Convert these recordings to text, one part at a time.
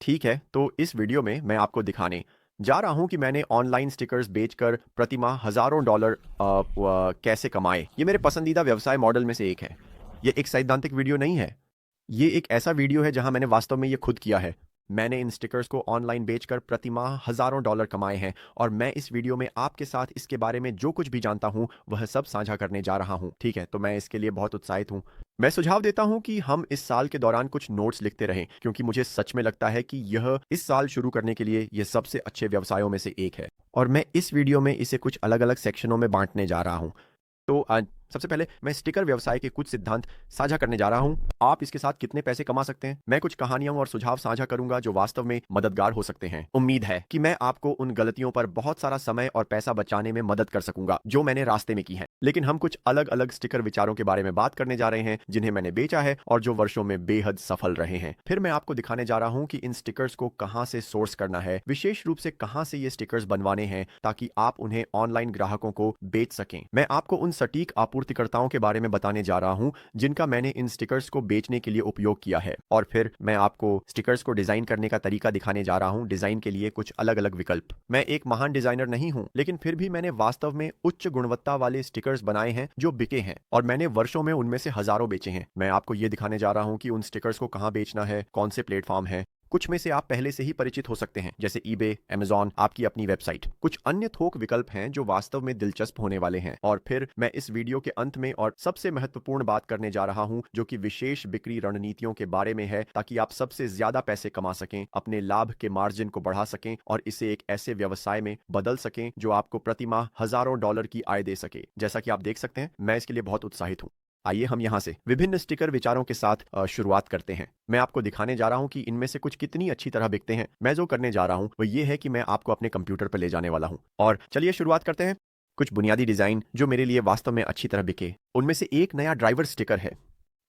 ठीक है, तो इस वीडियो में मैं आपको दिखाने जा रहा हूं कि मैंने ऑनलाइन स्टिकर्स बेचकर प्रतिमाह हजारों डॉलर कैसे कमाए। ये मेरे पसंदीदा व्यवसाय मॉडल में से एक है। ये एक सैद्धांतिक वीडियो नहीं है। ये एक ऐसा वीडियो है जहां मैंने वास्तव में ये खुद किया है। मैंने इन स्टिकर्स को ऑनलाइन बेचकर प्रतिमाह हजारों डॉलर कमाए हैं और मैं इस वीडियो में आपके साथ इसके बारे में जो कुछ भी जानता हूं वह सब साझा करने जा रहा हूं। ठीक है, तो मैं इसके लिए बहुत उत्साहित हूं। मैं सुझाव देता हूं कि हम इस साल के दौरान कुछ नोट्स लिखते रहें, क्योंकि मुझे सच में लगता है कि यह इस साल शुरू करने के लिए यह सबसे अच्छे व्यवसायों में से एक है। और मैं इस वीडियो में इसे कुछ अलग अलग सेक्शनों में बांटने जा रहा हूं। तो सबसे पहले मैं स्टिकर व्यवसाय के कुछ सिद्धांत साझा करने जा रहा हूं। आप इसके साथ कितने पैसे कमा सकते हैं। मैं कुछ कहानियां और सुझाव साझा करूंगा जो वास्तव में मददगार हो सकते हैं। उम्मीद है कि मैं आपको उन गलतियों पर बहुत सारा समय और पैसा बचाने में मदद कर सकूंगा जो मैंने रास्ते में की है। लेकिन हम कुछ अलग अलग स्टिकर विचारों के बारे में बात करने जा रहे हैं जिन्हें मैंने बेचा है और जो वर्षों में बेहद सफल रहे हैं। फिर मैं आपको दिखाने जा रहा हूं कि इन स्टिकर्स को कहां से सोर्स करना है, विशेष रूप से कहां से ये स्टिकर्स बनवाने हैं ताकि आप उन्हें ऑनलाइन ग्राहकों को बेच सकें। मैं आपको उन सटीक आपूर्तिकर्ताओं के बारे में बताने जा रहा हूं जिनका मैंने इन स्टिकर्स को बेचने के लिए उपयोग किया है। और फिर मैं आपको स्टिकर्स को डिजाइन करने का तरीका दिखाने जा रहा हूं, डिजाइन के लिए कुछ अलग अलग विकल्प। मैं एक महान डिजाइनर नहीं हूं, लेकिन फिर भी मैंने वास्तव में उच्च गुणवत्ता वाले स्टिकर्स बनाए हैं जो बिके हैं और मैंने वर्षों में उनमें से हजारों बेचे हैं। मैं आपको यह दिखाने जा रहा हूं कि उन स्टिकर्स को कहां बेचना है, कौन से प्लेटफॉर्म है। कुछ में से आप पहले से ही परिचित हो सकते हैं, जैसे ईबे, अमेज़न, आपकी अपनी वेबसाइट। कुछ अन्य थोक विकल्प हैं जो वास्तव में दिलचस्प होने वाले हैं। और फिर मैं इस वीडियो के अंत में और सबसे महत्वपूर्ण बात करने जा रहा हूं जो कि विशेष बिक्री रणनीतियों के बारे में है, ताकि आप सबसे ज्यादा पैसे कमा सकें, अपने लाभ के मार्जिन को बढ़ा सकें और इसे एक ऐसे व्यवसाय में बदल सकें जो आपको प्रतिमाह हजारों डॉलर की आय दे सके। जैसा कि आप देख सकते हैं, मैं इसके लिए बहुत उत्साहित हूं। आइए हम यहां से विभिन्न स्टिकर विचारों के साथ शुरुआत करते हैं। मैं आपको दिखाने जा रहा हूं कि इनमें से कुछ कितनी अच्छी तरह बिकते हैं। मैं जो करने जा रहा हूं वह यह है कि मैं आपको अपने कंप्यूटर पर ले जाने वाला हूं। और चलिए शुरुआत करते हैं। कुछ बुनियादी डिजाइन जो मेरे लिए वास्तव में अच्छी तरह बिके, उनमें से एक नया ड्राइवर स्टिकर है।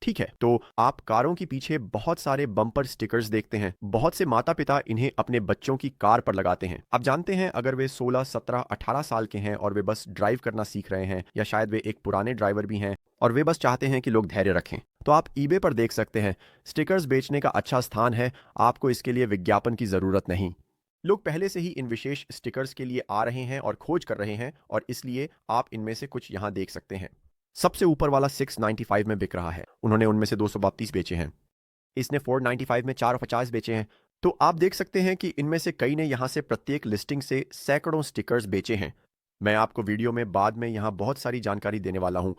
ठीक है, तो आप कारों के पीछे बहुत सारे बम्पर स्टिकर्स देखते हैं। बहुत से माता पिता इन्हें अपने बच्चों की कार पर लगाते हैं। आप जानते हैं, अगर वे 16, 17, 18 साल के हैं और वे बस ड्राइव करना सीख रहे हैं, या शायद वे एक पुराने ड्राइवर भी हैं और वे बस चाहते हैं कि लोग धैर्य रखें, तो आप ईबे पर देख सकते हैं। स्टिकर्स बेचने का अच्छा स्थान है। आपको इसके लिए विज्ञापन की जरूरत नहीं। लोग पहले से ही इन विशेष स्टिकर्स के लिए आ रहे हैं और खोज कर रहे हैं, और इसलिए आप इनमें से कुछ यहां देख सकते हैं। सबसे ऊपर वाला 695 में बिक रहा है। उन्होंने उनमें से 232 बेचे हैं। इसने 495 में 450 बेचे हैं। तो आप देख सकते हैं कि इनमें से कई ने यहां से प्रत्येक लिस्टिंग से सैकड़ों स्टिकर्स बेचे हैं। मैं आपको वीडियो में बाद में यहां बहुत सारी जानकारी देने वाला हूं,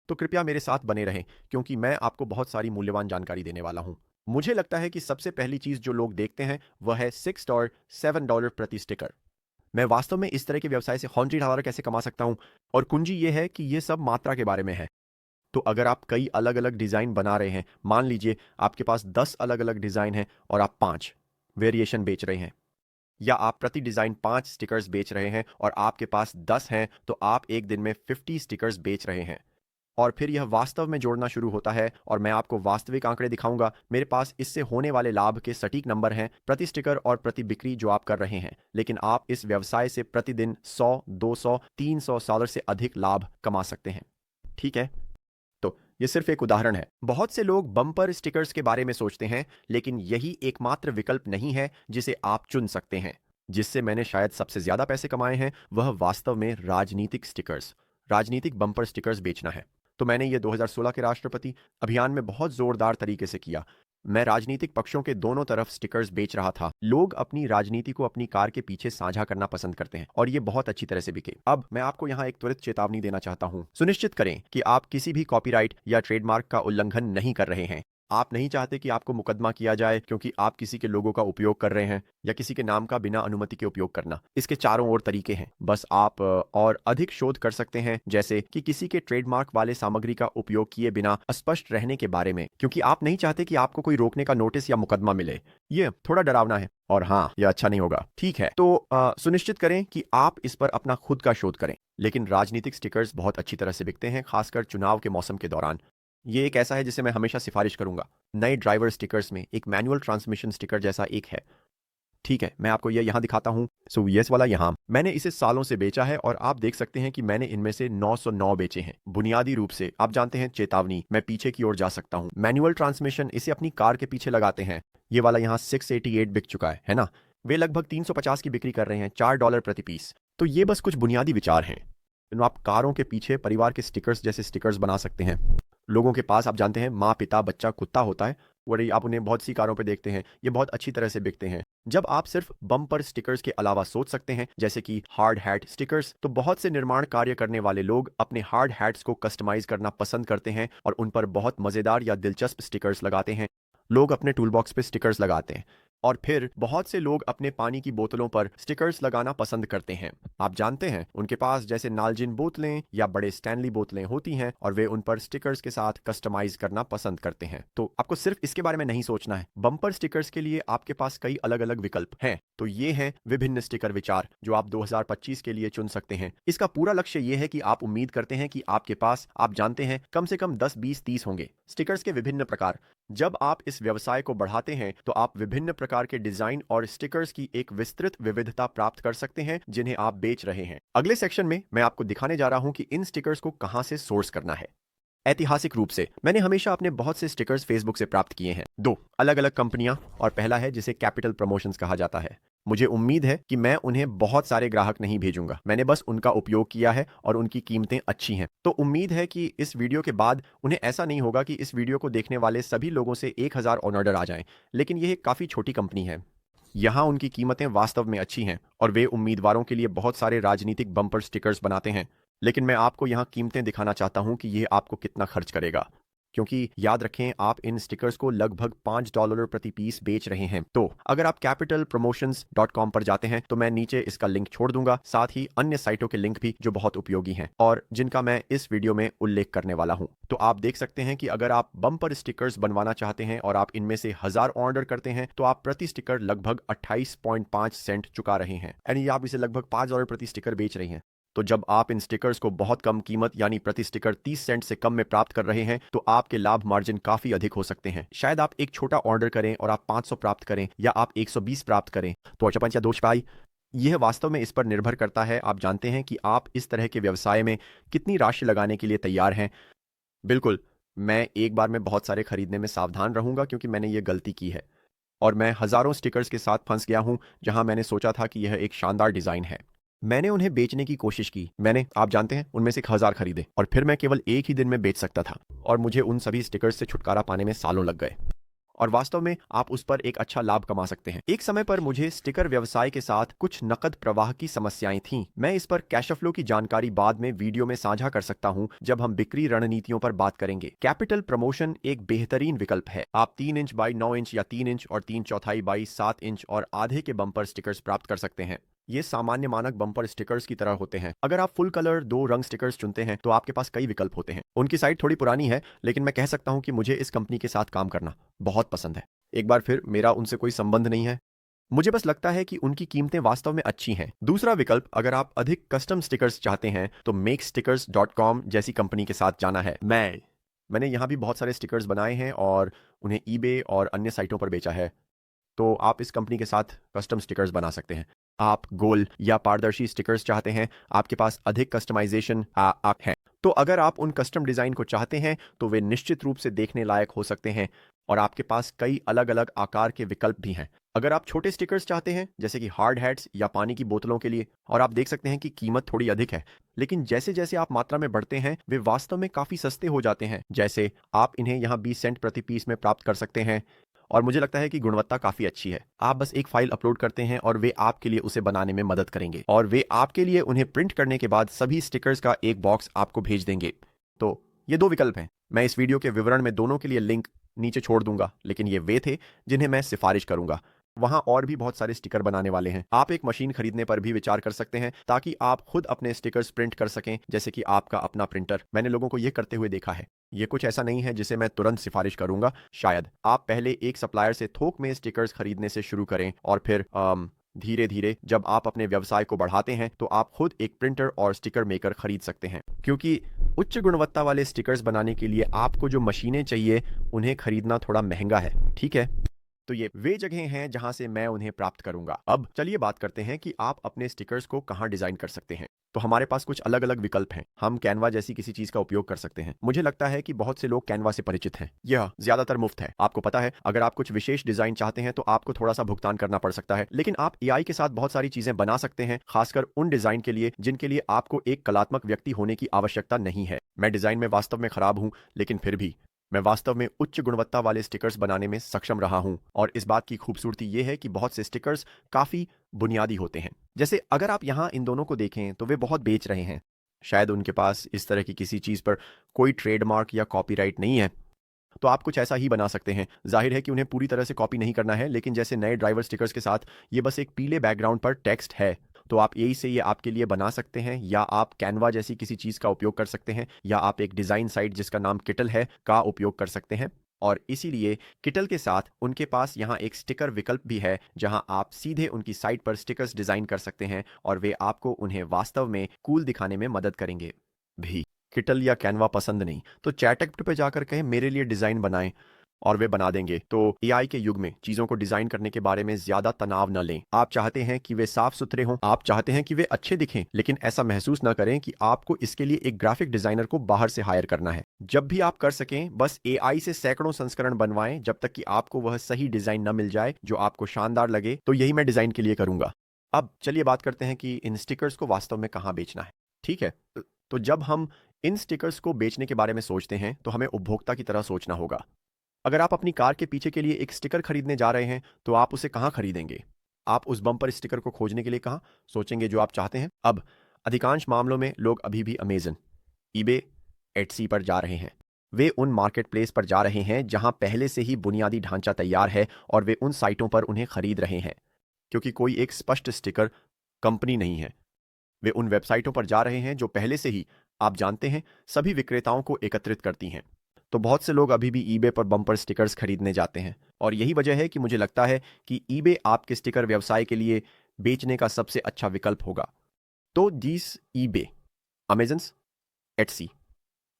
तो कृपया मेरे साथ बने रहें, क्योंकि मैं आपको बहुत सारी मूल्यवान जानकारी देने वाला हूं। मुझे लगता है कि सबसे पहली चीज जो लोग देखते हैं वह है $6 और $7 प्रति स्टिकर। मैं वास्तव में इस तरह के व्यवसाय से $100 कैसे कमा सकता हूं, और कुंजी यह है कि यह सब मात्रा के बारे में है। तो अगर आप कई अलग अलग डिजाइन बना रहे हैं, मान लीजिए आपके पास 10 अलग अलग डिजाइन है और आप 5 वेरिएशन बेच रहे हैं, या आप प्रति डिजाइन 5 स्टिकर्स बेच रहे हैं और आपके पास 10 हैं, तो आप एक दिन में 50 स्टिकर्स बेच रहे हैं। और फिर यह वास्तव में जोड़ना शुरू होता है, और मैं आपको वास्तविक आंकड़े दिखाऊंगा। मेरे पास इससे होने वाले लाभ के सटीक नंबर हैं, प्रति स्टिकर और प्रति बिक्री जो आप कर रहे हैं। लेकिन आप इस व्यवसाय से प्रतिदिन 100, 200, $300 से अधिक लाभ कमा सकते हैं। ठीक है, तो यह सिर्फ एक उदाहरण है। बहुत से लोग बम्पर स्टिकर्स के बारे में सोचते हैं, लेकिन यही एकमात्र विकल्प नहीं है जिसे आप चुन सकते हैं। जिससे मैंने शायद सबसे ज्यादा पैसे कमाए हैं वह वास्तव में राजनीतिक स्टिकर्स, राजनीतिक बम्पर स्टिकर्स बेचना है। तो मैंने ये 2016 के राष्ट्रपति अभियान में बहुत जोरदार तरीके से किया। मैं राजनीतिक पक्षों के दोनों तरफ स्टिकर्स बेच रहा था। लोग अपनी राजनीति को अपनी कार के पीछे साझा करना पसंद करते हैं, और ये बहुत अच्छी तरह से बिके। अब मैं आपको यहाँ एक त्वरित चेतावनी देना चाहता हूँ। सुनिश्चित करें कि आप किसी भी कॉपीराइट या ट्रेडमार्क का उल्लंघन नहीं कर रहे हैं। आप नहीं चाहते कि आपको मुकदमा किया जाए क्योंकि आप किसी के लोगों का उपयोग कर रहे हैं, या किसी के नाम का बिना अनुमति के उपयोग करना। इसके चारों ओर तरीके हैं। बस आप और अधिक शोध कर सकते हैं, जैसे कि किसी के ट्रेडमार्क वाले सामग्री का उपयोग किए बिना अस्पष्ट रहने के बारे में, क्योंकि आप नहीं चाहते कि आपको कोई रोकने का नोटिस या मुकदमा मिले। ये थोड़ा डरावना है, और हाँ, यह अच्छा नहीं होगा। ठीक है, तो सुनिश्चित करें कि आप इस पर अपना खुद का शोध करें। लेकिन राजनीतिक स्टिकर्स बहुत अच्छी तरह से बिकते हैं, खासकर चुनाव के मौसम के दौरान। ये एक ऐसा है जिसे मैं हमेशा सिफारिश करूंगा। नए ड्राइवर स्टिकर्स में एक मैनुअल ट्रांसमिशन स्टिकर जैसा एक है। ठीक है, मैं आपको ये यहाँ दिखाता हूँ। सो यस वाला यहाँ मैंने इसे सालों से बेचा है, और आप देख सकते हैं कि मैंने इनमें से 909 बेचे हैं। बुनियादी रूप से आप जानते हैं, चेतावनी, मैं पीछे की ओर जा सकता हूँ। मैनुअल ट्रांसमिशन, इसे अपनी कार के पीछे लगाते हैं। ये वाला यहाँ 688 बिक चुका है ना। वे लगभग 350 की बिक्री कर रहे हैं, $4 प्रति पीस। तो ये बस कुछ बुनियादी विचार हैं। आप कारों के पीछे परिवार के स्टिकर्स जैसे स्टिकर्स बना सकते हैं। लोगों के पास आप जानते हैं माँ, पिता, बच्चा, कुत्ता होता है, वही आप उन्हें बहुत सी कारों पे देखते हैं, ये बहुत अच्छी तरह से बिकते हैं। जब आप सिर्फ बम्पर स्टिकर्स के अलावा सोच सकते हैं जैसे कि हार्ड हैट स्टिकर्स, तो बहुत से निर्माण कार्य करने वाले लोग अपने हार्ड हैट्स को कस्टमाइज करना पसंद करते हैं और उन पर बहुत मजेदार या दिलचस्प स्टिकर्स लगाते हैं। लोग अपने टूल बॉक्स पे स्टिकर्स लगाते हैं और फिर बहुत से लोग अपने पानी की बोतलों पर स्टिकर्स लगाना पसंद करते हैं। आप जानते हैं उनके पास जैसे नालजिन बोतलें या बड़े स्टैनली बोतलें होती हैं और वे उन पर स्टिकर्स के साथ कस्टमाइज करना पसंद करते हैं। तो आपको सिर्फ इसके बारे में नहीं सोचना है। बम्पर स्टिकर्स के लिए आपके पास कई अलग अलग विकल्प हैं। तो ये हैं विभिन्न स्टिकर विचार जो आप 2025 के लिए चुन सकते हैं। इसका पूरा लक्ष्य ये है कि आप उम्मीद करते हैं कि आपके पास, आप जानते हैं, कम से कम 10, 20, 30 होंगे स्टिकर्स के विभिन्न प्रकार। जब आप इस व्यवसाय को बढ़ाते हैं तो आप विभिन्न प्रकार के डिजाइन और स्टिकर्स की एक विस्तृत विविधता प्राप्त कर सकते हैं जिन्हें आप बेच रहे हैं। अगले सेक्शन में मैं आपको दिखाने जा रहा हूं कि इन स्टिकर्स को कहां से सोर्स करना है। ऐतिहासिक रूप से मैंने हमेशा अपने बहुत से स्टिकर्स फेसबुक से प्राप्त किए हैं, 2 अलग अलग कंपनियां, और पहला है जिसे कैपिटल प्रमोशंस कहा जाता है। मुझे उम्मीद है कि मैं उन्हें बहुत सारे ग्राहक नहीं भेजूंगा, मैंने बस उनका उपयोग किया है और उनकी कीमतें अच्छी हैं। तो उम्मीद है कि इस वीडियो के बाद उन्हें ऐसा नहीं होगा कि इस वीडियो को देखने वाले सभी लोगों से 1000 ऑर्डर आ जाएं, लेकिन यह एक काफ़ी छोटी कंपनी है। यहाँ उनकी कीमतें वास्तव में अच्छी हैं और वे उम्मीदवारों के लिए बहुत सारे राजनीतिक बम्पर स्टिकर्स बनाते हैं। लेकिन मैं आपको यहाँ कीमतें दिखाना चाहता हूँ कि यह आपको कितना खर्च करेगा, क्योंकि याद रखें आप इन स्टिकर्स को लगभग $5 प्रति पीस बेच रहे हैं। तो अगर आप capitalpromotions.com पर जाते हैं तो मैं नीचे इसका लिंक छोड़ दूंगा, साथ ही अन्य साइटों के लिंक भी जो बहुत उपयोगी हैं और जिनका मैं इस वीडियो में उल्लेख करने वाला हूं। तो आप देख सकते हैं कि अगर आप बम्पर स्टिकर्स बनवाना चाहते हैं और आप इनमें से 1000 ऑर्डर करते हैं तो आप प्रति स्टिकर लगभग 28.5 सेंट चुका रहे हैं, यानी आप इसे लगभग $5 प्रति स्टिकर बेच रहे हैं। तो जब आप इन स्टिकर्स को बहुत कम कीमत यानी प्रति स्टिकर 30 सेंट से कम में प्राप्त कर रहे हैं तो आपके लाभ मार्जिन काफी अधिक हो सकते हैं। शायद आप एक छोटा ऑर्डर करें और आप 500 प्राप्त करें या आप 120 प्राप्त करें, तो अच्छा पंच या दोष पाई। यह वास्तव में इस पर निर्भर करता है, आप जानते हैं, कि आप इस तरह के व्यवसाय में कितनी राशि लगाने के लिए तैयार हैं। बिल्कुल, मैं एक बार में बहुत सारे खरीदने में सावधान रहूंगा क्योंकि मैंने ये गलती की है और मैं हजारों स्टिकर्स के साथ फंस गया हूं जहां मैंने सोचा था कि यह एक शानदार डिजाइन है। मैंने उन्हें बेचने की कोशिश की, मैंने, आप जानते हैं, उनमें से 1000 खरीदे और फिर मैं केवल एक ही दिन में बेच सकता था और मुझे उन सभी स्टिकर्स से छुटकारा पाने में सालों लग गए। और वास्तव में आप उस पर एक अच्छा लाभ कमा सकते हैं। एक समय पर मुझे स्टिकर व्यवसाय के साथ कुछ नकद प्रवाह की समस्याएं थीं। मैं इस पर कैश फ्लो की जानकारी बाद में वीडियो में साझा कर सकता हूं जब हम बिक्री रणनीतियों पर बात करेंगे। कैपिटल प्रमोशन एक बेहतरीन विकल्प है। आप 3 इंच बाई 9 इंच या 3 इंच और 3/4 बाई 7 इंच और आधे के बम्पर स्टिकर्स प्राप्त कर सकते हैं। ये सामान्य मानक बम्पर स्टिकर्स की तरह होते हैं। अगर आप फुल कलर 2 रंग स्टिकर्स चुनते हैं तो आपके पास कई विकल्प होते हैं। उनकी साइट थोड़ी पुरानी है, लेकिन मैं कह सकता हूं कि मुझे इस कंपनी के साथ काम करना बहुत पसंद है। एक बार फिर, मेरा उनसे कोई संबंध नहीं है, मुझे बस लगता है कि उनकी कीमतें वास्तव में अच्छी हैं। दूसरा विकल्प, अगर आप अधिक कस्टम स्टिकर्स चाहते हैं तो makestickers.com जैसी कंपनी के साथ जाना है। मैंने यहाँ भी बहुत सारे स्टिकर्स बनाए हैं और उन्हें eBay और अन्य साइटों पर बेचा है। तो आप इस कंपनी के साथ कस्टम स्टिकर्स बना सकते हैं। आप गोल या पारदर्शी स्टिकर्स चाहते हैं, आपके पास अधिक कस्टमाइजेशन आप हैं, तो अगर आप उन कस्टम डिज़ाइन को चाहते हैं तो वे निश्चित रूप से देखने लायक हो सकते हैं और आपके पास कई अलग अलग आकार के विकल्प भी हैं। अगर आप छोटे स्टिकर्स चाहते हैं जैसे कि हार्ड हैट्स या पानी की बोतलों के लिए, और आप देख सकते हैं कि कीमत थोड़ी अधिक है, लेकिन जैसे जैसे आप मात्रा में बढ़ते हैं वे वास्तव में काफ़ी सस्ते हो जाते हैं। जैसे आप इन्हें यहाँ 20 सेंट प्रति पीस में प्राप्त कर सकते हैं और मुझे लगता है कि गुणवत्ता काफ़ी अच्छी है। आप बस एक फाइल अपलोड करते हैं और वे आपके लिए उसे बनाने में मदद करेंगे और वे आपके लिए उन्हें प्रिंट करने के बाद सभी स्टिकर्स का एक बॉक्स आपको भेज देंगे। तो ये 2 विकल्प हैं। मैं इस वीडियो के विवरण में दोनों के लिए लिंक नीचे छोड़ दूंगा, लेकिन ये वे थे जिन्हें मैं सिफारिश करूंगा। वहां और भी बहुत सारे स्टिकर बनाने वाले हैं। आप एक मशीन खरीदने पर भी विचार कर सकते हैं ताकि आप खुद अपने स्टिकर्स प्रिंट कर सकें, जैसे कि आपका अपना प्रिंटर। मैंने लोगों को यह करते हुए देखा है। ये कुछ ऐसा नहीं है जिसे मैं तुरंत सिफारिश करूंगा। शायद आप पहले एक सप्लायर से थोक में स्टिकर्स खरीदने से शुरू करें और फिर धीरे धीरे जब आप अपने व्यवसाय को बढ़ाते हैं तो आप खुद एक प्रिंटर और स्टिकर मेकर खरीद सकते हैं, क्योंकि उच्च गुणवत्ता वाले स्टिकर्स बनाने के लिए आपको जो मशीनें चाहिए उन्हें खरीदना थोड़ा महंगा है। ठीक है। तो ये वे जगह हैं जहां से मैं उन्हें प्राप्त करूंगा। अब चलिए बात करते हैं कि आप अपने स्टिकर्स को कहां डिजाइन कर सकते हैं। तो हमारे पास कुछ अलग अलग विकल्प हैं। हम कैनवा जैसी किसी चीज का उपयोग कर सकते हैं। मुझे लगता है कि बहुत से लोग कैनवा से परिचित हैं। यह ज्यादातर मुफ्त है। आपको पता है, अगर आप कुछ विशेष डिजाइन चाहते हैं तो आपको थोड़ा सा भुगतान करना पड़ सकता है, लेकिन आप एआई के साथ बहुत सारी चीजें बना सकते हैं, खासकर उन डिजाइन के लिए जिनके लिए आपको एक कलात्मक व्यक्ति होने की आवश्यकता नहीं है। मैं डिजाइन में वास्तव में खराब हूं, लेकिन फिर भी मैं वास्तव में उच्च गुणवत्ता वाले स्टिकर्स बनाने में सक्षम रहा हूं। और इस बात की खूबसूरती यह है कि बहुत से स्टिकर्स काफी बुनियादी होते हैं। जैसे अगर आप यहां इन दोनों को देखें तो वे बहुत बेच रहे हैं। शायद उनके पास इस तरह की किसी चीज पर कोई ट्रेडमार्क या कॉपीराइट नहीं है, तो आप कुछ ऐसा ही बना सकते हैं। जाहिर है कि उन्हें पूरी तरह से कॉपी नहीं करना है, लेकिन जैसे नए ड्राइवर स्टिकर्स के साथ ये बस एक पीले बैकग्राउंड पर टेक्स्ट है, तो आप यही से ये आपके लिए बना सकते हैं, या आप कैनवा जैसी किसी चीज़ का उपयोग कर सकते हैं, या आप एक डिज़ाइन साइट जिसका नाम किटल है का उपयोग कर सकते हैं। और इसीलिए किटल के साथ उनके पास यहाँ एक स्टिकर विकल्प भी है, जहां आप सीधे उनकी साइट पर स्टिकर्स डिज़ाइन कर सकते हैं और वे आपको उन्हें वास्तव में कूल दिखाने में मदद करेंगे भी। किटल या कैनवा पसंद नहीं तो चैटगेप्ट पे जाकर कहें मेरे लिए डिज़ाइन बनाएं, और वे बना देंगे। तो एआई के युग में चीज़ों को डिज़ाइन करने के बारे में ज़्यादा तनाव न लें। आप चाहते हैं कि वे साफ सुथरे हों, आप चाहते हैं कि वे अच्छे दिखें, लेकिन ऐसा महसूस न करें कि आपको इसके लिए एक ग्राफिक डिज़ाइनर को बाहर से हायर करना है। जब भी आप कर सकें, बस एआई से सैकड़ों संस्करण बनवाएं जब तक कि आपको वह सही डिज़ाइन न मिल जाए जो आपको शानदार लगे। तो यही मैं डिज़ाइन के लिए करूंगा। अब चलिए बात करते हैं कि इन स्टिकर्स को वास्तव में कहाँ बेचना है। ठीक है, तो जब हम इन स्टिकर्स को बेचने के बारे में सोचते हैं तो हमें उपभोक्ता की तरह सोचना होगा। अगर आप अपनी कार के पीछे के लिए एक स्टिकर खरीदने जा रहे हैं तो आप उसे कहाँ खरीदेंगे? आप उस बम्पर स्टिकर को खोजने के लिए कहाँ सोचेंगे जो आप चाहते हैं? अब अधिकांश मामलों में लोग अभी भी अमेजन, ईबे, एटसी पर जा रहे हैं। वे उन मार्केट प्लेस पर जा रहे हैं जहां पहले से ही बुनियादी ढांचा तैयार है, और वे उन साइटों पर उन्हें खरीद रहे हैं क्योंकि कोई एक स्पष्ट स्टिकर कंपनी नहीं है। वे उन वेबसाइटों पर जा रहे हैं जो पहले से ही, आप जानते हैं, सभी विक्रेताओं को एकत्रित करती हैं। तो बहुत से लोग अभी भी ईबे पर बम्पर स्टिकर्स खरीदने जाते हैं, और यही वजह है कि मुझे लगता है कि ईबे आपके स्टिकर व्यवसाय के लिए बेचने का सबसे अच्छा विकल्प होगा। तो दीस ईबे, अमेजन्स, एटसी,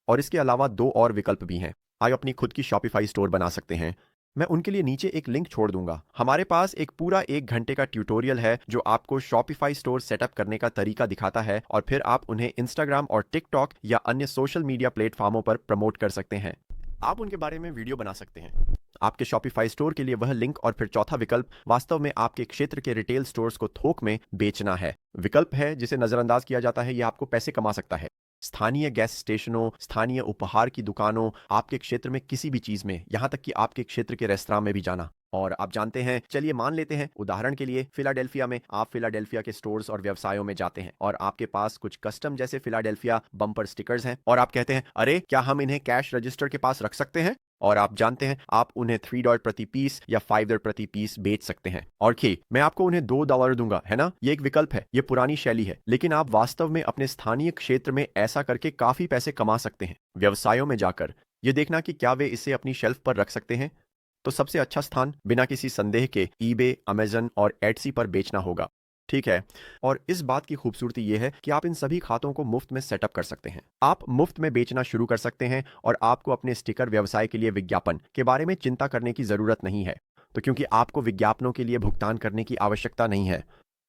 और इसके अलावा दो और विकल्प भी हैं। आप अपनी खुद की शॉपिफाई स्टोर बना सकते हैं। मैं उनके लिए नीचे एक लिंक छोड़ दूंगा। हमारे पास एक पूरा 1 घंटे का ट्यूटोरियल है जो आपको शॉपिफाई स्टोर सेटअप करने का तरीका दिखाता है, और फिर आप उन्हें इंस्टाग्राम और टिकटॉक या अन्य सोशल मीडिया प्लेटफॉर्मों पर प्रमोट कर सकते हैं। आप उनके बारे में वीडियो बना सकते हैं। आपके शॉपिफाई स्टोर के लिए वह लिंक, और फिर चौथा विकल्प वास्तव में आपके क्षेत्र के रिटेल स्टोर्स को थोक में बेचना है। विकल्प है जिसे नजरअंदाज किया जाता है, यह आपको पैसे कमा सकता है। स्थानीय गैस स्टेशनों, स्थानीय उपहार की दुकानों, आपके क्षेत्र में किसी भी चीज में, यहां तक कि आपके क्षेत्र के रेस्तरां में भी जाना। और आप जानते हैं, चलिए मान लेते हैं उदाहरण के लिए फिलाडेल्फिया में, आप फिलाडेल्फिया के स्टोर्स और व्यवसायों में जाते हैं और आपके पास कुछ कस्टम जैसे फिलाडेल्फिया बम्पर स्टिकर्स हैं, और आप कहते हैं, अरे क्या हम इन्हें कैश रजिस्टर के पास रख सकते हैं? और आप जानते हैं, आप उन्हें $3 प्रति पीस या $5 प्रति पीस बेच सकते हैं। और कि मैं आपको उन्हें $2 दूंगा, है ना? ये एक विकल्प है, ये पुरानी शैली है, लेकिन आप वास्तव में अपने स्थानीय क्षेत्र में ऐसा करके काफी पैसे कमा सकते हैं। व्यवसायों में जाकर ये देखना कि क्या वे इसे अपनी शेल्फ पर रख सकते हैं। तो सबसे अच्छा स्थान बिना किसी संदेह के ईबे, अमेजन और एटसी पर बेचना होगा। ठीक है, और इस बात की खूबसूरती यह है कि आप इन सभी खातों को मुफ्त में सेटअप कर सकते हैं। आप मुफ्त में बेचना शुरू कर सकते हैं, और आपको अपने स्टिकर व्यवसाय के लिए विज्ञापन के बारे में चिंता करने की जरूरत नहीं है। तो क्योंकि आपको विज्ञापनों के लिए भुगतान करने की आवश्यकता नहीं है,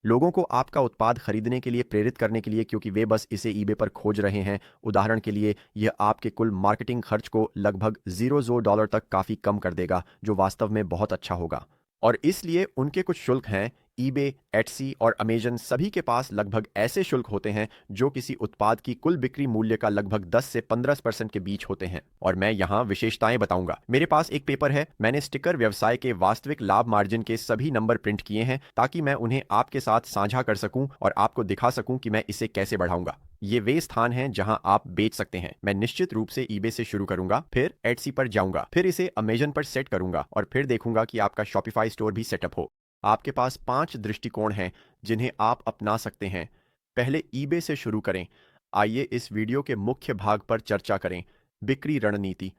लोगों को आपका उत्पाद खरीदने के लिए प्रेरित करने के लिए, क्योंकि वे बस इसे ईबे पर खोज रहे हैं। उदाहरण के लिए, यह आपके कुल मार्केटिंग खर्च को लगभग $0 तक काफी कम कर देगा, जो वास्तव में बहुत अच्छा होगा। और इसलिए उनके कुछ शुल्क हैं। ईबे, एटसी और अमेजन सभी के पास लगभग ऐसे शुल्क होते हैं जो किसी उत्पाद की कुल बिक्री मूल्य का लगभग 10 से 15% के बीच होते हैं। और मैं यहाँ विशेषताएं बताऊंगा। मेरे पास एक पेपर है, मैंने स्टिकर व्यवसाय के वास्तविक लाभ मार्जिन के सभी नंबर प्रिंट किए हैं ताकि मैं उन्हें आपके साथ साझा कर सकूं और आपको दिखा सकूं कि मैं इसे कैसे बढ़ाऊंगा। ये वे स्थान हैं जहां आप बेच सकते हैं। मैं निश्चित रूप से ईबे से शुरू करूंगा, फिर एटसी पर जाऊंगा, फिर इसे अमेजन पर सेट करूंगा, और फिर देखूंगा कि आपका शॉपिफाई स्टोर भी सेटअप हो। आपके पास 5 दृष्टिकोण हैं जिन्हें आप अपना सकते हैं। पहले ईबे से शुरू करें। आइए इस वीडियो के मुख्य भाग पर चर्चा करें। बिक्री रणनीति,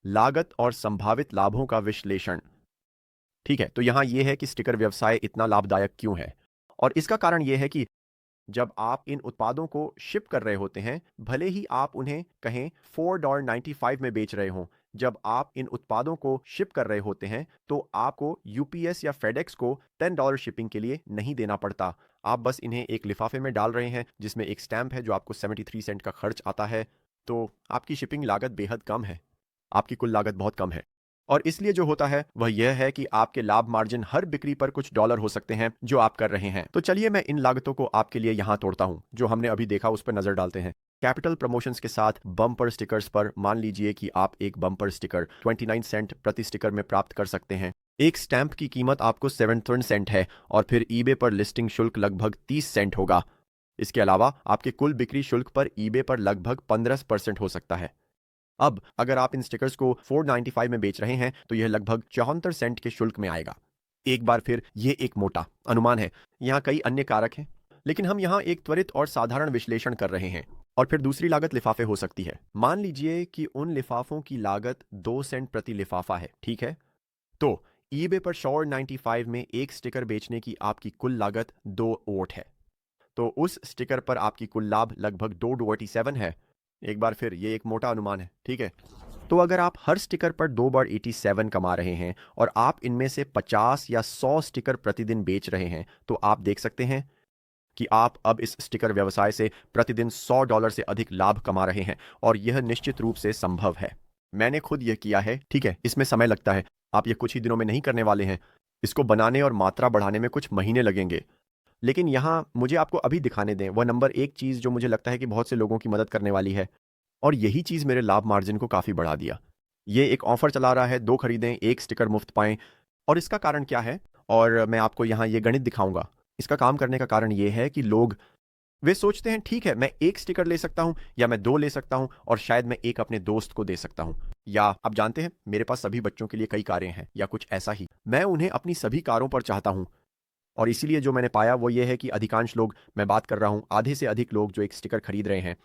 लागत और संभावित लाभों का विश्लेषण। ठीक है, तो यहां यह है कि स्टिकर व्यवसाय इतना लाभदायक क्यों है, और इसका कारण यह है कि जब आप इन उत्पादों को शिप कर रहे होते हैं, भले ही आप उन्हें कहें $4.95 में बेच रहे हों, जब आप इन उत्पादों को शिप कर रहे होते हैं तो आपको यूपीएस या फेडेक्स को $10 शिपिंग के लिए नहीं देना पड़ता। आप बस इन्हें एक लिफाफे में डाल रहे हैं जिसमें एक स्टैंप है जो आपको 73 सेंट का खर्च आता है। तो आपकी शिपिंग लागत बेहद कम है, आपकी कुल लागत बहुत कम है। और इसलिए जो होता है वह यह है कि आपके लाभ मार्जिन हर बिक्री पर कुछ डॉलर हो सकते हैं जो आप कर रहे हैं। तो चलिए मैं इन लागतों को आपके लिए यहां तोड़ता हूं जो हमने अभी देखा, उस पर नजर डालते हैं। कैपिटल प्रमोशंस के साथ बम्पर स्टिकर्स पर मान लीजिए कि आप एक बम्पर स्टिकर 29 सेंट प्रति स्टिकर में प्राप्त कर सकते हैं। एक स्टैंप की कीमत आपको 7 सेंट है और फिर ईबे पर लिस्टिंग शुल्क लगभग 30 सेंट होगा। इसके अलावा आपके कुल बिक्री शुल्क पर ईबे पर लगभग 15% हो सकता है। अब अगर आप इन स्टिकर्स को 495 में बेच रहे हैं तो यह लगभग 74 सेंट के शुल्क में आएगा। एक बार फिर ये एक मोटा अनुमान है, यहाँ कई अन्य कारक हैं, लेकिन हम यहाँ एक त्वरित और साधारण विश्लेषण कर रहे हैं। और फिर दूसरी लागत लिफाफे हो सकती है। मान लीजिए कि उन लिफाफों की लागत 2 सेंट प्रति लिफाफा है, ठीक है? तो ईबे पर 495 में एक स्टिकर बेचने की आपकी कुल लागत 2 वोट है। तो उस स्टिकर पर आपकी कुल लाभ लगभग $2.87 है। एक बार फिर ये एक मोटा अनुमान है, ठीक है? तो अगर आप हर स्टिकर पर $2.87 कमा रहे हैं और आप इनमें से 50 या 100 स्टिकर प्रतिदिन बेच रहे हैं तो आप देख सकते हैं कि आप अब इस स्टिकर व्यवसाय से प्रतिदिन $100 से अधिक लाभ कमा रहे हैं। और यह निश्चित रूप से संभव है। मैंने खुद यह किया है, ठीक है? इसमें समय लगता है, आप यह कुछ ही दिनों में नहीं करने वाले हैं। इसको बनाने और मात्रा बढ़ाने में कुछ महीने लगेंगे। लेकिन यहाँ मुझे आपको अभी दिखाने दें वह नंबर एक चीज़ जो मुझे लगता है कि बहुत से लोगों की मदद करने वाली है। और यही चीज़ मेरे लाभ मार्जिन को काफ़ी बढ़ा दिया। ये एक ऑफर चला रहा है, 2 खरीदें, 1 स्टिकर मुफ्त पाएँ। और इसका कारण क्या है? और मैं आपको यहाँ ये गणित दिखाऊँगा। इसका काम करने का कारण ये है कि लोग वे सोचते हैं ठीक है मैं 1 स्टिकर ले सकता हूँ या मैं 2 ले सकता हूँ और शायद मैं 1 अपने दोस्त को दे सकता हूँ। या आप जानते हैं मेरे पास सभी बच्चों के लिए कई कारें हैं या कुछ ऐसा ही। मैं उन्हें अपनी सभी कारों पर चाहता हूँ। और इसीलिए जो मैंने पाया वो ये है कि अधिकांश लोग, मैं बात कर रहा हूँ आधे से अधिक लोग जो एक स्टिकर खरीद रहे हैं,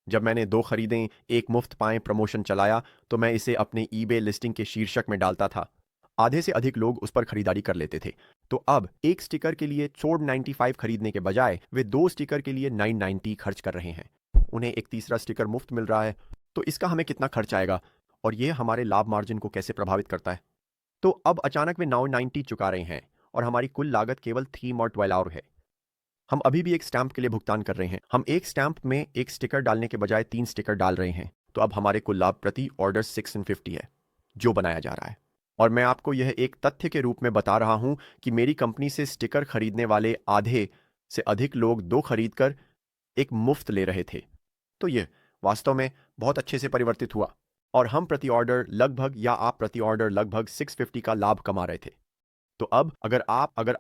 जब मैंने 2 खरीदें, 1 मुफ्त पाएँ प्रमोशन चलाया तो मैं इसे अपने ईबे लिस्टिंग के शीर्षक में डालता था। आधे से अधिक लोग उस पर खरीदारी कर लेते थे। तो अब 1 स्टिकर के लिए 495 खरीदने के बजाय वे 2 स्टिकर के लिए 990 खर्च कर रहे हैं। उन्हें एक तीसरा स्टिकर मुफ्त मिल रहा है। तो इसका हमें कितना खर्च आएगा और ये हमारे लाभ मार्जिन को कैसे प्रभावित करता है? तो अब अचानक वे 990 चुका रहे हैं और हमारी कुल लागत केवल थीम और 12 आवर है। हम अभी भी एक स्टैंप के लिए भुगतान कर रहे हैं। हम एक स्टैंप में एक स्टिकर डालने के बजाय 3 स्टिकर डाल रहे हैं। तो अब हमारे कुल लाभ प्रति ऑर्डर 650 है जो बनाया जा रहा है। और मैं आपको यह एक तथ्य के रूप में बता रहा हूं कि मेरी कंपनी से स्टिकर खरीदने वाले आधे से अधिक लोग 2 खरीदकर एक मुफ्त ले रहे थे। तो यह वास्तव में बहुत अच्छे से परिवर्तित हुआ और हम प्रति ऑर्डर लगभग, या आप प्रति ऑर्डर लगभग 650 का लाभ कमा रहे थे। तो अब अगर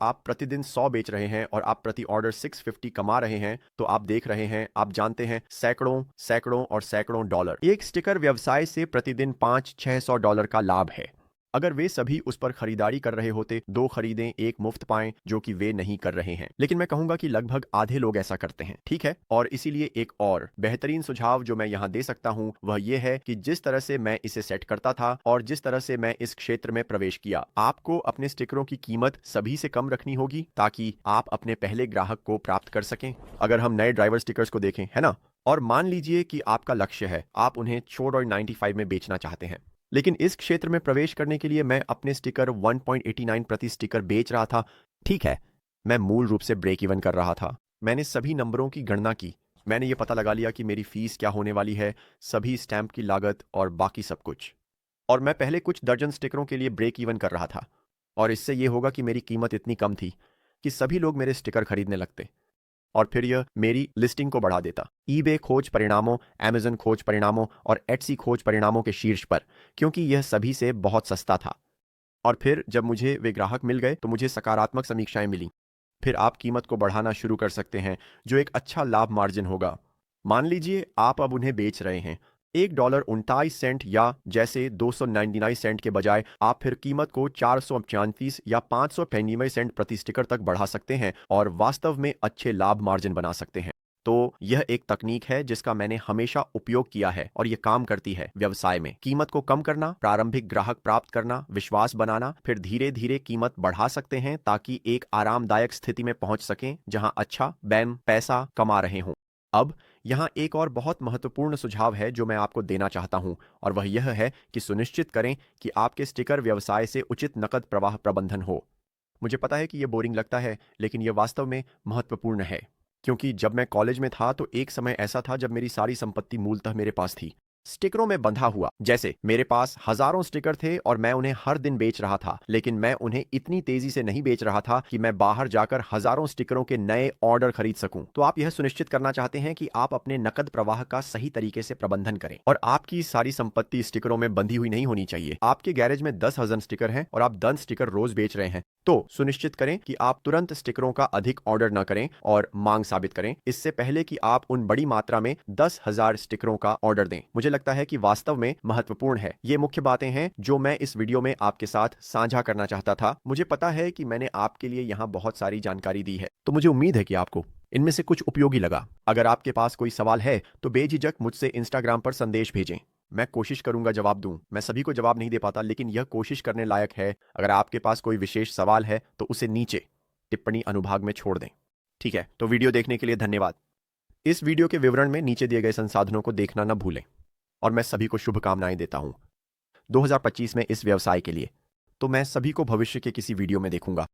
आप प्रतिदिन 100 बेच रहे हैं और आप प्रति ऑर्डर 650 कमा रहे हैं तो आप देख रहे हैं, आप जानते हैं, सैकड़ों सैकड़ों और सैकड़ों डॉलर। एक स्टिकर व्यवसाय से प्रतिदिन $500-600 का लाभ है। अगर वे सभी उस पर खरीदारी कर रहे होते, 2 खरीदें 1 मुफ्त पाएं, जो कि वे नहीं कर रहे हैं। लेकिन मैं कहूंगा कि लगभग आधे लोग ऐसा करते हैं, ठीक है? और इसीलिए एक और बेहतरीन सुझाव जो मैं यहाँ दे सकता हूँ वह यह है कि जिस तरह से मैं इसे सेट करता था और जिस तरह से मैं इस क्षेत्र में प्रवेश किया, आपको अपने स्टिकरों की कीमत सभी से कम रखनी होगी ताकि आप अपने पहले ग्राहक को प्राप्त कर सकें। अगर हम नए ड्राइवर स्टिकर्स को देखें, है ना? और मान लीजिए कि आपका लक्ष्य है, आप उन्हें $4.95 में बेचना चाहते हैं। लेकिन इस क्षेत्र में प्रवेश करने के लिए मैं अपने स्टिकर 1.89 प्रति स्टिकर बेच रहा था। ठीक है, मैं मूल रूप से ब्रेक इवन कर रहा था। मैंने सभी नंबरों की गणना की। मैंने ये पता लगा लिया कि मेरी फीस क्या होने वाली है, सभी स्टैंप की लागत और बाकी सब कुछ। और मैं पहले कुछ दर्जन स्टिकरों के लिए ब्रेक इवन कर रहा था। और इससे ये होगा कि मेरी कीमत इतनी कम थी कि सभी लोग मेरे स्टिकर खरीदने लगते। और फिर यह मेरी लिस्टिंग को बढ़ा देता ईबे खोज परिणामों, अमेज़न खोज परिणामों और एटसी खोज परिणामों के शीर्ष पर, क्योंकि यह सभी से बहुत सस्ता था। और फिर जब मुझे वे ग्राहक मिल गए तो मुझे सकारात्मक समीक्षाएं मिली। फिर आप कीमत को बढ़ाना शुरू कर सकते हैं, जो एक अच्छा लाभ मार्जिन होगा। मान लीजिए आप अब उन्हें बेच रहे हैं $1.29 या जैसे 299 सेंट के बजाय आप फिर कीमत को 435 या 595 सेंट प्रति स्टिकर तक बढ़ा सकते हैं और वास्तव में अच्छे लाभ मार्जिन बना सकते हैं। तो यह एक तकनीक है जिसका मैंने हमेशा उपयोग किया है और यह काम करती है व्यवसाय में। कीमत को कम करना, प्रारंभिक ग्राहक प्राप्त करना, विश्वास बनाना, फिर धीरे धीरे कीमत बढ़ा सकते हैं ताकि एक आरामदायक स्थिति में पहुंच सकें जहां अच्छा पैसा कमा रहे हों। अब यहाँ एक और बहुत महत्वपूर्ण सुझाव है जो मैं आपको देना चाहता हूँ, और वह यह है कि सुनिश्चित करें कि आपके स्टिकर व्यवसाय से उचित नकद प्रवाह प्रबंधन हो। मुझे पता है कि यह बोरिंग लगता है, लेकिन यह वास्तव में महत्वपूर्ण है। क्योंकि जब मैं कॉलेज में था तो एक समय ऐसा था जब मेरी सारी संपत्ति मूलतः मेरे पास थी, स्टिकरों में बंधा हुआ। जैसे मेरे पास हजारों स्टिकर थे और मैं उन्हें हर दिन बेच रहा था, लेकिन मैं उन्हें इतनी तेजी से नहीं बेच रहा था कि मैं बाहर जाकर हजारों स्टिकरों के नए ऑर्डर खरीद सकूं। तो आप यह सुनिश्चित करना चाहते हैं कि आप अपने नकद प्रवाह का सही तरीके से प्रबंधन करें, और आपकी सारी संपत्ति स्टिकरों में बंधी हुई नहीं होनी चाहिए। आपके गैरेज में 10,000 स्टिकर हैं और आप 10 स्टिकर रोज बेच रहे हैं, तो सुनिश्चित करें कि आप तुरंत स्टिकरों का अधिक ऑर्डर न करें और मांग साबित करें, इससे पहले कि आप उन बड़ी मात्रा में 10,000 स्टिकरों का ऑर्डर दें। मुझे लगता है कि वास्तव में महत्वपूर्ण है। ये मुख्य बातें हैं जो मैं इस वीडियो में आपके साथ साझा करना चाहता था। मुझे पता है कि मैंने आपके लिए यहाँ बहुत सारी जानकारी दी है, तो मुझे उम्मीद है कि आपको इनमें से कुछ उपयोगी लगा। अगर आपके पास कोई सवाल है तो बेझिझक मुझसे इंस्टाग्राम पर संदेश भेजें। मैं कोशिश करूंगा जवाब दूं। मैं सभी को जवाब नहीं दे पाता, लेकिन यह कोशिश करने लायक है। अगर आपके पास कोई विशेष सवाल है तो उसे नीचे टिप्पणी अनुभाग में छोड़ दें। ठीक है, तो वीडियो देखने के लिए धन्यवाद। इस वीडियो के विवरण में नीचे दिए गए संसाधनों को देखना न भूलें, और मैं सभी को शुभकामनाएं देता हूं 2025 में इस व्यवसाय के लिए। तो मैं सभी को भविष्य के किसी वीडियो में देखूंगा।